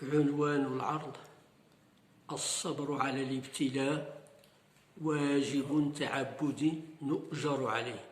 عنوان العرض: الصبر على الابتلاء واجب تعبدي نؤجر عليه.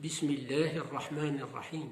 بسم الله الرحمن الرحيم،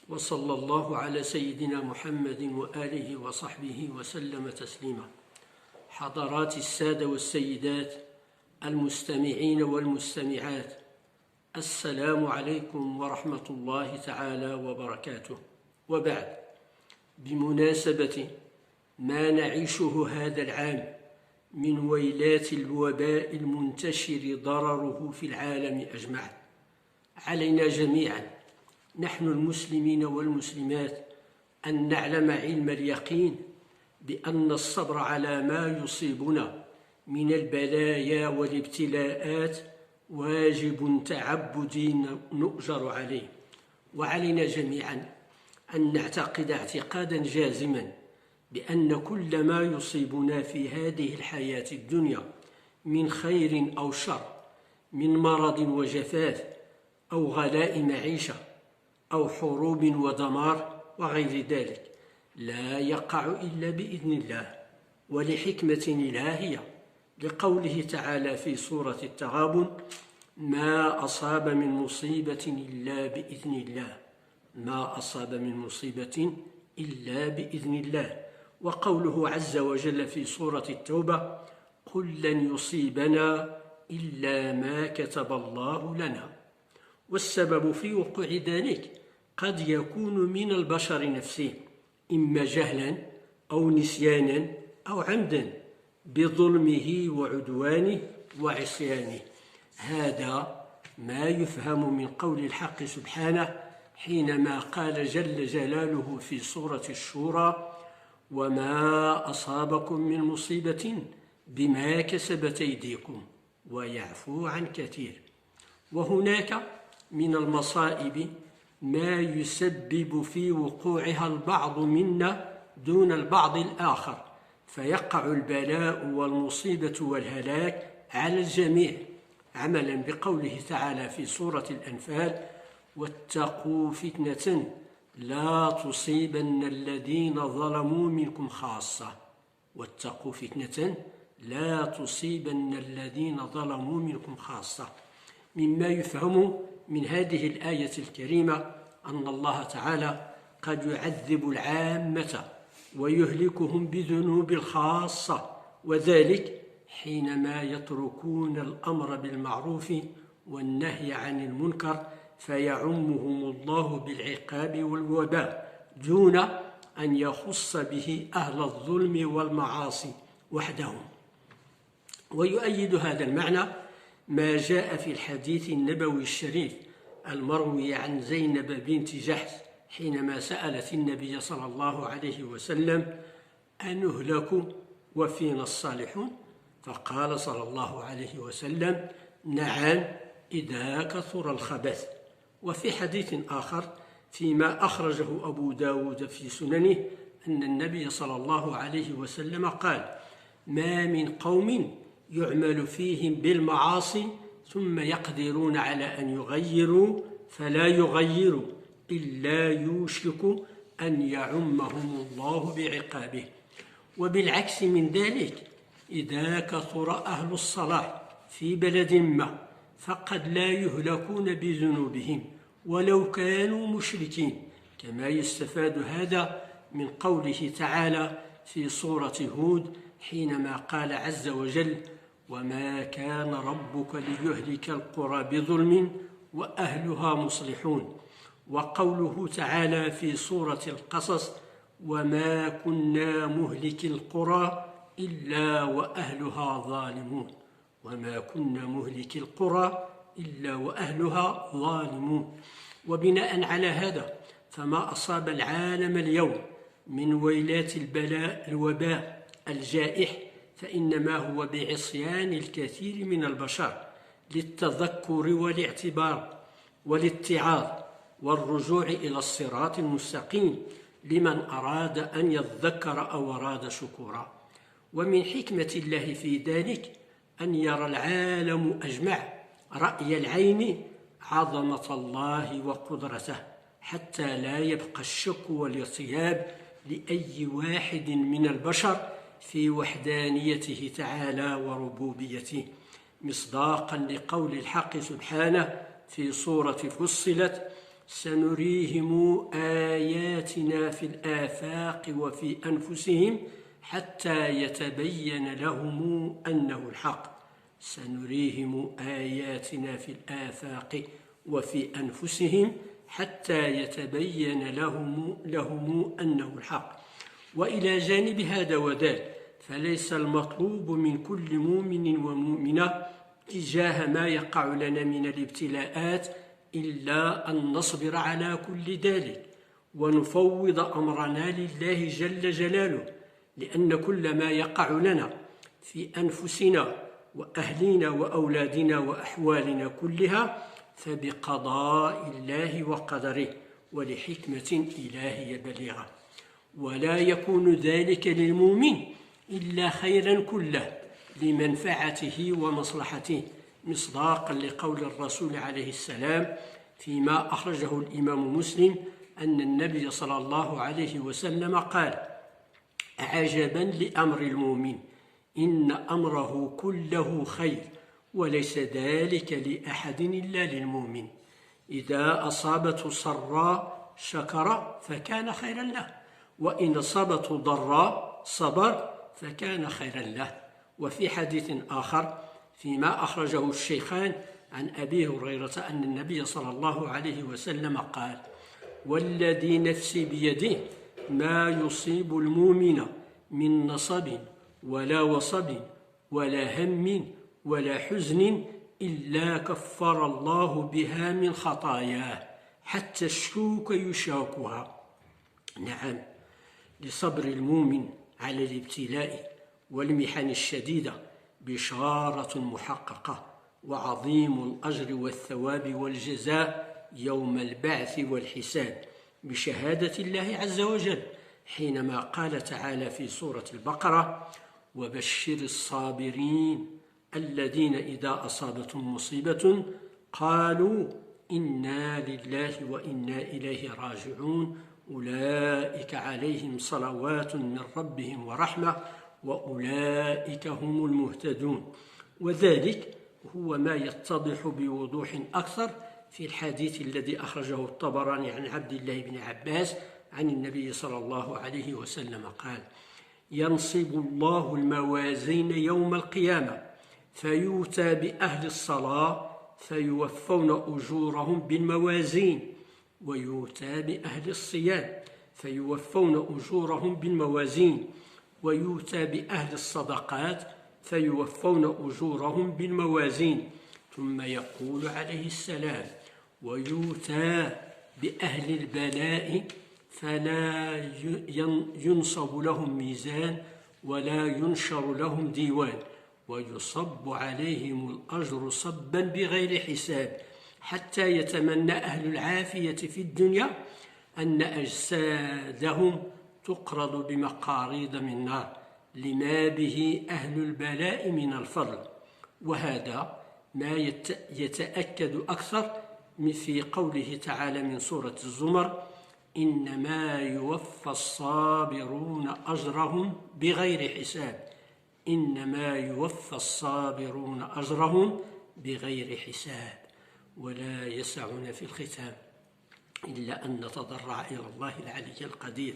وصلى الله على سيدنا محمد وآله وصحبه وسلم تسليما. حضرات السادة والسيدات المستمعين والمستمعات، السلام عليكم ورحمة الله تعالى وبركاته. وبعد، بمناسبة ما نعيشه هذا العام من ويلات الوباء المنتشر ضرره في العالم أجمع، علينا جميعا نحن المسلمين والمسلمات أن نعلم علم اليقين بأن الصبر على ما يصيبنا من البلايا والابتلاءات واجب تعبدي نؤجر عليه. وعلينا جميعا أن نعتقد اعتقادا جازما بأن كل ما يصيبنا في هذه الحياة الدنيا من خير أو شر، من مرض وجفاف أو غلاء معيشة أو حروب ودمار وغير ذلك، لا يقع إلا بإذن الله ولحكمة إلهية، لقوله تعالى في سورة التغابن: ما أصاب من مصيبة إلا بإذن الله، ما أصاب من مصيبة إلا بإذن الله. وقوله عز وجل في سورة التوبة: قل لن يصيبنا إلا ما كتب الله لنا. والسبب في وقوع ذلك قد يكون من البشر نفسه، إما جهلا أو نسيانا أو عمدا بظلمه وعدوانه وعصيانه. هذا ما يفهم من قول الحق سبحانه حينما قال جل جلاله في سورة الشورى: وما أصابكم من مصيبة بما كسبت أيديكم ويعفو عن كثير. وهناك من المصائب ما يسبب في وقوعها البعض منا دون البعض الآخر، فيقع البلاء والمصيبة والهلاك على الجميع، عملا بقوله تعالى في سورة الأنفال: واتقوا فتنة لا تصيبن الذين ظلموا منكم خاصة. واتقوا فتنة لا تصيبن الذين ظلموا منكم خاصة. مما يفهم من هذه الآية الكريمة أن الله تعالى قد يعذب العامة ويهلكهم بذنوب الخاصة، وذلك حينما يتركون الأمر بالمعروف والنهي عن المنكر فيعمهم الله بالعقاب والوباء دون أن يخص به أهل الظلم والمعاصي وحدهم. ويؤيد هذا المعنى ما جاء في الحديث النبوي الشريف المروي عن زينب بنت جحش حينما سألت النبي صلى الله عليه وسلم: أنهلك وفينا الصالحون؟ فقال صلى الله عليه وسلم: نعم، إذا كثر الخبث. وفي حديث آخر فيما أخرجه أبو داود في سننه أن النبي صلى الله عليه وسلم قال: ما من قوم يعمل فيهم بالمعاصي ثم يقدرون على أن يغيروا فلا يغيروا إلا يوشك أن يعمهم الله بعقابه. وبالعكس من ذلك، إذا كثر أهل الصلاح في بلد ما فقد لا يهلكون بذنوبهم ولو كانوا مشركين، كما يستفاد هذا من قوله تعالى في سورة هود حينما قال عز وجل: وما كان ربك ليهلك القرى بظلم وأهلها مصلحون. وقوله تعالى في سورة القصص: وما كنا مهلك القرى إلا وأهلها ظالمون. وما كنا مهلك القرى إلا وأهلها ظالمون. وبناء على هذا فما أصاب العالم اليوم من ويلات البلاء الوباء الجائح فإنما هو بعصيان الكثير من البشر للتذكر والاعتبار والاتعاظ والرجوع إلى الصراط المستقيم لمن أراد أن يذكر أو أراد شكورا. ومن حكمة الله في ذلك أن يرى العالم أجمع رأي العين عظمة الله وقدرته، حتى لا يبقى الشك والارتياب لأي واحد من البشر في وحدانيته تعالى وربوبيته، مصداقا لقول الحق سبحانه في سورة فصلت: سنريهم آياتنا في الآفاق وفي أنفسهم حتى يتبين لهم أنه الحق. سنريهم آياتنا في الآفاق وفي أنفسهم حتى يتبين لهم أنه الحق. وإلى جانب هذا وذاك، فليس المطلوب من كل مؤمن ومؤمنة تجاه ما يقع لنا من الابتلاءات إلا أن نصبر على كل ذلك ونفوض أمرنا لله جل جلاله، لأن كل ما يقع لنا في أنفسنا وأهلنا وأولادنا وأحوالنا كلها فبقضاء الله وقدره ولحكمة إلهية بليغة، ولا يكون ذلك للمؤمن إلا خيرا كله لمنفعته ومصلحته، مصداقا لقول الرسول عليه السلام فيما أخرجه الإمام مسلم أن النبي صلى الله عليه وسلم قال: عجبا لأمر المؤمن إن أمره كله خير وليس ذلك لأحد إلا للمؤمن، إذا أصابته سراء شكر فكان خيرا له، وإن أصابته ضراء صبر فكان خيرا له. وفي حديث آخر فيما أخرجه الشيخان عن أبي هريرة أن النبي صلى الله عليه وسلم قال: والذي نفسي بيده ما يصيب المؤمن من نصب ولا وصب ولا هم ولا حزن إلا كفر الله بها من خطاياه حتى الشوك يشاكها. نعم، لصبر المؤمن على الابتلاء والمحن الشديدة بشارة محققة وعظيم الأجر والثواب والجزاء يوم البعث والحساب بشهادة الله عز وجل، حينما قال تعالى في سورة البقرة: وبشر الصابرين الذين إذا أصابتهم مصيبة قالوا إنا لله وإنا إليه راجعون أولئك عليهم صلوات من ربهم ورحمة وأولئك هم المهتدون. وذلك هو ما يتضح بوضوح أكثر في الحديث الذي أخرجه الطبراني عن عبد الله بن عباس عن النبي صلى الله عليه وسلم قال: ينصب الله الموازين يوم القيامة فيؤتى بأهل الصلاة فيوفون أجورهم بالموازين، ويؤتى بأهل الصيام فيوفون أجورهم بالموازين، ويؤتى بأهل الصدقات فيوفون أجورهم بالموازين. ثم يقول عليه السلام: ويؤتى بأهل البلاء فلا ينصب لهم ميزان ولا ينشر لهم ديوان، ويصب عليهم الأجر صبا بغير حساب، حتى يتمنى أهل العافية في الدنيا أن أجسادهم تقرض بمقاريض من نار لما به أهل البلاء من الفضل. وهذا ما يتأكد أكثر في قوله تعالى من سورة الزمر: إنما يوفى الصابرون أجرهم بغير حساب. إنما يوفى الصابرون أجرهم بغير حساب. ولا يسعنا في الختام إلا أن نتضرع إلى الله العلي القدير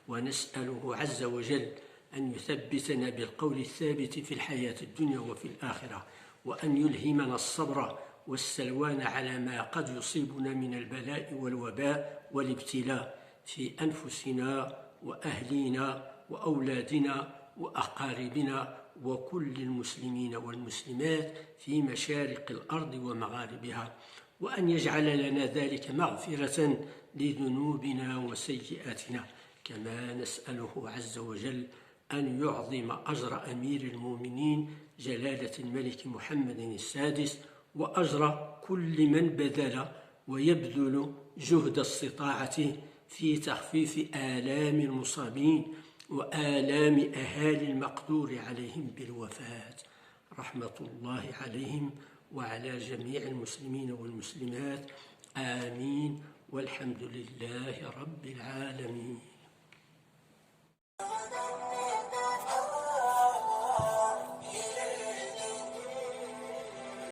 ونسأله عز وجل أن يثبتنا بالقول الثابت في الحياة الدنيا وفي الآخرة، وأن يلهمنا الصبر والسلوان على ما قد يصيبنا من البلاء والوباء والابتلاء في أنفسنا وأهلينا وأولادنا وأقاربنا وكل المسلمين والمسلمات في مشارق الأرض ومغاربها، وأن يجعل لنا ذلك مغفرة لذنوبنا وسيئاتنا. كما نسأله عز وجل أن يعظم أجر أمير المؤمنين جلالة الملك محمد السادس وأجر كل من بذل ويبذل جهد استطاعته في تخفيف آلام المصابين وآلام أهالي المقدور عليهم بالوفاة، رحمة الله عليهم وعلى جميع المسلمين والمسلمات، آمين، والحمد لله رب العالمين.